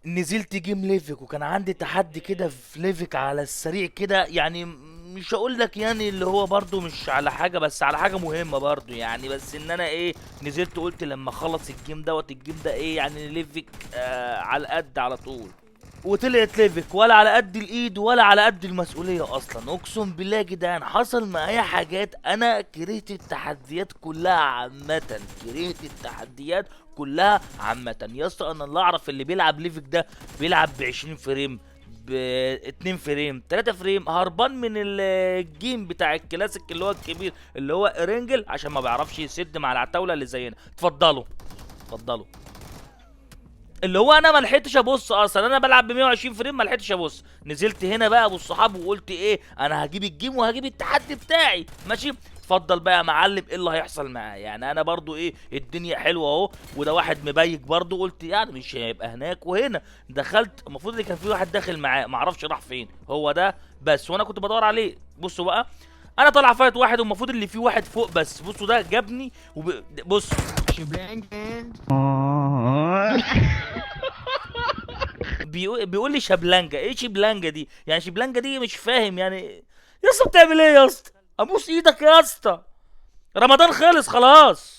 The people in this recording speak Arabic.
نزلت جيم ليفك وكان عندي تحدي كده في ليفك على السريع كده، يعني مش هقول لك يعني اللي هو برضو مش على حاجه، بس على حاجه مهمه برضو يعني، بس ان انا ايه، نزلت قلت لما اخلص الجيم دوت الجيم ده ايه يعني ليفك على القد على طول. وطلعت ليفك ولا على قد الايد ولا على قد المسؤوليه اصلا، اقسم بالله يا جدعان حصل معايا حاجات. انا كرهت التحديات كلها عامه، كرهت التحديات كلها عامه يا اسطى. انا اللي اعرف اللي بيلعب ليفك ده بيلعب ب 20 فريم، ب 2 فريم 3 فريم، هربان من الجيم بتاع الكلاسيك اللي هو الكبير اللي هو رينجل، عشان ما بيعرفش يسد مع العتاوله اللي زينا. اتفضلوا اتفضلوا. اللي هو انا ما لحقتش ابص اصلا، انا بلعب ب 120 فريم ما لحقتش ابص. نزلت هنا بقى ابو الصحاب وقلت ايه، انا هجيب الجيم وهجيب التحدي بتاعي ماشي. اتفضل بقى يا معلم، ايه اللي هيحصل معاه يعني؟ انا برضو ايه، الدنيا حلوه اهو، وده واحد مبيك برضو، قلت يعني مش هيبقى هناك. وهنا دخلت، المفروض اللي كان في واحد داخل معاه ما اعرفش راح فين هو ده، بس وانا كنت بدور عليه. بصوا بقى، انا طالع فايت واحد والمفروض اللي فيه واحد فوق، بس بصوا ده جابني بص. شبلانجا. بيقول لي شبلانجه. ايه شبلانجه دي يعني؟ شبلانجه دي مش فاهم يعني. يا اسطى بتعمل ايه يا اسطى؟ ابوس ايدك يا اسطى، رمضان خلص خلاص.